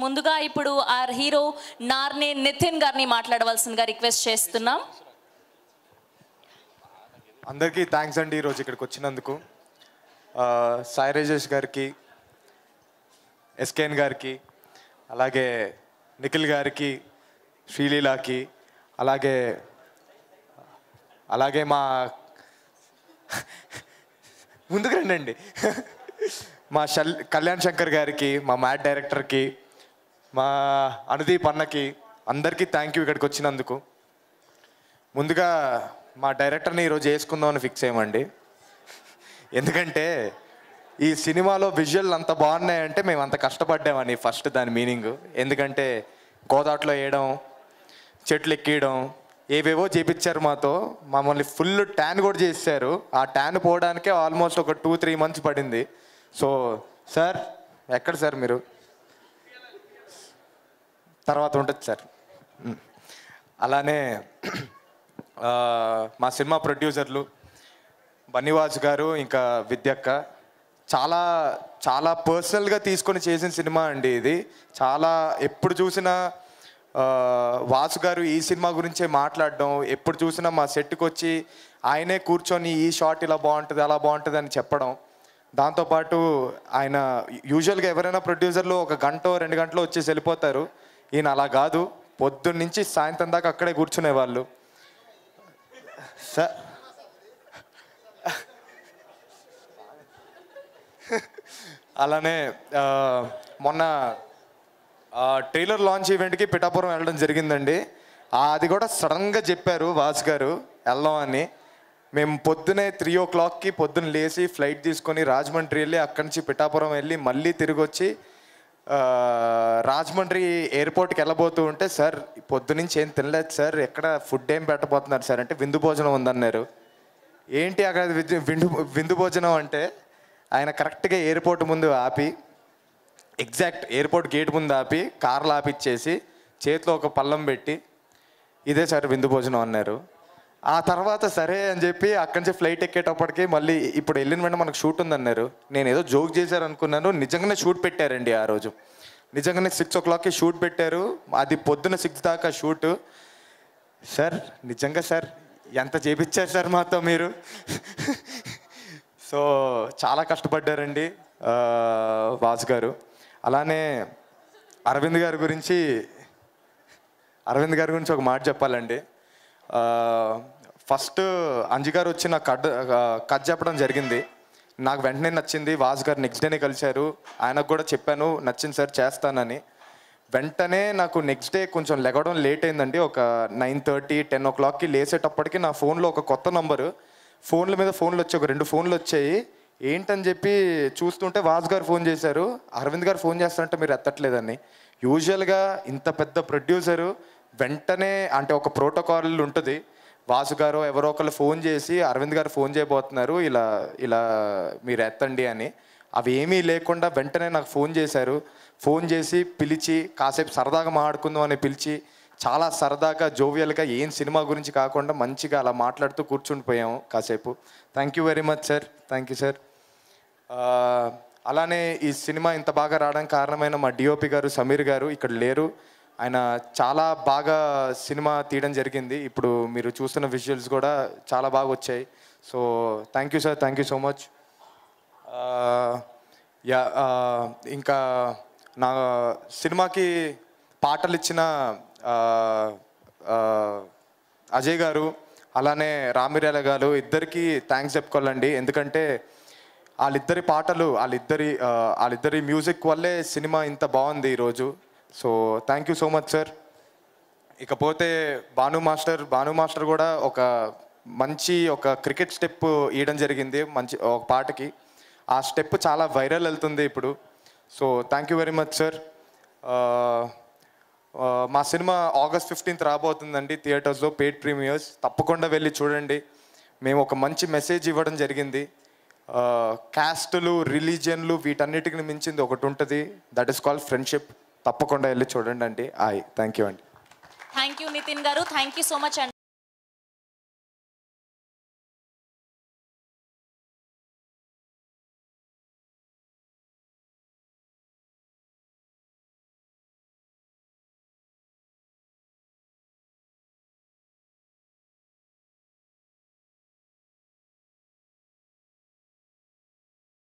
ముందుగా ఇప్పుడు are hero Narne Nitin గారిని మాట్లాడవలసిందిగా రిక్వెస్ట్ చేస్తున్నాం. అందరికీ థ్యాంక్స్ అండి ఈరోజు ఇక్కడికి వచ్చినందుకు. సాయి రాజేష్ గారికి, ఎస్కేఎన్ గారికి, అలాగే నిఖిల్ గారికి, శ్రీలీలాకి, అలాగే మా ముందుకు రండి మా కళ్యాణ్ శంకర్ గారికి, మా మ్యాట్ డైరెక్టర్కి, మా అనుదీప్ అన్నకి, అందరికీ థ్యాంక్ యూ ఇక్కడికి వచ్చినందుకు. ముందుగా మా డైరెక్టర్ని ఈరోజు వేసుకుందామని ఫిక్స్ అయ్యామండి. ఎందుకంటే ఈ సినిమాలో విజువల్ అంత బాగున్నాయంటే మేము అంత కష్టపడ్డామని ఫస్ట్ దాని మీనింగ్. ఎందుకంటే గోదాట్లో వేయడం, చెట్లు ఎక్కియడం, ఏవేవో చేపించారు మాతో. మమ్మల్ని ఫుల్ ట్యాన్ కూడా చేశారు. ఆ ట్యాన్ పోవడానికే ఆల్మోస్ట్ ఒక 2-3 months పడింది. సో సార్ ఎక్కడ సార్ మీరు? తర్వాత ఉంటుంది సార్. అలానే మా సినిమా ప్రొడ్యూసర్లు బన్నీవాస్ గారు, ఇంకా విద్యక్క, చాలా చాలా పర్సనల్గా తీసుకొని చేసిన సినిమా అండి ఇది. చాలా ఎప్పుడు చూసినా వాసు గారు ఈ సినిమా గురించే మాట్లాడడం, ఎప్పుడు చూసినా మా సెట్కి వచ్చి ఆయనే కూర్చొని ఈ షాట్ ఇలా బాగుంటుంది, అలా బాగుంటుంది అని చెప్పడం. దాంతోపాటు ఆయన యూజువల్గా ఎవరైనా ప్రొడ్యూసర్లు 1 గంట 2 గంటలు వచ్చేసి వెళ్ళిపోతారు. ఈయన అలా కాదు, పొద్దున్న నుంచి సాయంత్రం దాకా అక్కడే కూర్చునేవాళ్ళు. సార్ అలానే మొన్న ట్రైలర్ లాంచ్ ఈవెంట్కి పిఠాపురం వెళ్ళడం జరిగిందండి. అది కూడా సడన్గా చెప్పారు వాసు గారు వెళ్దాం అని. మేము పొద్దునే 3 o'clockకి పొద్దున్న లేచి ఫ్లైట్ తీసుకొని రాజమండ్రి వెళ్ళి అక్కడి నుంచి పిఠాపురం వెళ్ళి మళ్ళీ తిరిగి వచ్చి రాజమండ్రి ఎయిర్పోర్ట్కి వెళ్ళబోతూ ఉంటే, సార్ పొద్దునుంచి ఏం తినలేదు సార్, ఎక్కడ ఫుడ్ ఏం పెట్టబోతున్నారు సార్ అంటే విందు భోజనం ఉందన్నారు. ఏంటి అక్కడ విందు భోజనం అంటే, ఆయన కరెక్ట్గా ఎయిర్పోర్ట్ ముందు ఆపి, ఎగ్జాక్ట్ ఎయిర్పోర్ట్ గేట్ ముందు ఆపి కార్లు ఆపిచ్చేసి చేతిలో ఒక పళ్ళం పెట్టి, ఇదే సార్ విందు భోజనం అన్నారు. ఆ తర్వాత సరే అని చెప్పి అక్కడి నుంచి ఫ్లైట్ ఎక్కేటప్పటికి మళ్ళీ ఇప్పుడు వెళ్ళిన వెంటనే మనకు షూట్ ఉందన్నారు. నేను ఏదో జోక్ చేశారు అనుకున్నాను. నిజంగానే షూట్ పెట్టారండి ఆ రోజు. నిజంగానే 6 o'clockకి షూట్ పెట్టారు. అది పొద్దున్న 6 దాకా షూటు. సార్ నిజంగా సార్ ఎంత చేపించారు సార్ మాతో మీరు. సో చాలా కష్టపడ్డారండి వాసు గారు. అలానే అరవింద్ గారి గురించి ఒక మాట చెప్పాలండి. ఫస్ట్ అంజు గారు వచ్చి నాకు కథ చెప్పడం జరిగింది. నాకు వెంటనే నచ్చింది. వాసు గారు నెక్స్ట్ డేనే కలిశారు. ఆయనకు కూడా చెప్పాను నచ్చింది సార్ చేస్తానని. వెంటనే నాకు నెక్స్ట్ డే కొంచెం లెగడం లేట్ అయిందండి. ఒక 9:30, 10 o'clockకి లేసేటప్పటికి నా ఫోన్లో ఒక కొత్త నంబరు, ఫోన్ల మీద ఫోన్లు వచ్చాయి, ఒక 2 ఫోన్లు వచ్చాయి. ఏంటని చెప్పి చూస్తుంటే వాసు గారు ఫోన్ చేశారు. అరవింద్ గారు ఫోన్ చేస్తారంటే మీరు ఎత్తట్లేదని. యూజువల్గా ఇంత పెద్ద ప్రొడ్యూసరు వెంటనే అంటే ఒక ప్రోటోకాల్ ఉంటుంది. వాసు గారు ఎవరో ఒకళ్ళు ఫోన్ చేసి అరవింద్ గారు ఫోన్ చేయబోతున్నారు, ఇలా మీరు ఎత్తండి అని. అవి ఏమీ లేకుండా వెంటనే నాకు ఫోన్ చేశారు. ఫోన్ చేసి పిలిచి కాసేపు సరదాగా మాట్లాడుకుందాం అని పిలిచి చాలా సరదాగా జోవియల్గా ఏం సినిమా గురించి కాకుండా మంచిగా అలా మాట్లాడుతూ కూర్చుండిపోయాము కాసేపు. Thank you very much sir. Thank you sir. అలానే ఈ సినిమా ఇంత బాగా రావడానికి కారణమైన మా డిఓపి గారు సమీర్ గారు ఇక్కడ లేరు. ఆయన చాలా బాగా సినిమా తీయడం జరిగింది. ఇప్పుడు మీరు చూస్తున్న విజువల్స్ కూడా చాలా బాగా వచ్చాయి. So thank you sir. Thank you so much. ఇంకా నా సినిమాకి పాటలు ఇచ్చిన అజయ్ గారు, అలానే రామిరేల గారు, ఇద్దరికి థ్యాంక్స్ చెప్పుకోవాలండి. ఎందుకంటే వాళ్ళిద్దరి పాటలు, వాళ్ళిద్దరి మ్యూజిక్ వల్లే సినిమా ఇంత బాగుంది ఈరోజు. So thank you so much sir. ఇకపోతే భాను మాస్టర్ కూడా ఒక మంచి క్రికెట్ స్టెప్ ఇవ్వడం జరిగింది మంచి ఒక పాటకి. ఆ స్టెప్ చాలా వైరల్ వెళ్తుంది ఇప్పుడు. So thank you very much sir. మా సినిమా August 15th రాబోతుందండి థియేటర్స్లో, పెయిడ్ ప్రీమియర్స్. తప్పకుండా వెళ్ళి చూడండి. మేము ఒక మంచి మెసేజ్ ఇవ్వడం జరిగింది. క్యాస్టులు, రిలీజియన్లు వీటన్నిటిని మించింది ఒకటి ఉంటుంది, దట్ ఈస్ కాల్డ్ ఫ్రెండ్షిప్. తప్పకుండా వెళ్ళి చూడండి అండి. థ్యాంక్ యూ అండి. థ్యాంక్ యూ నితిన్ గారు. థ్యాంక్ యూ సో మచ్ అండి.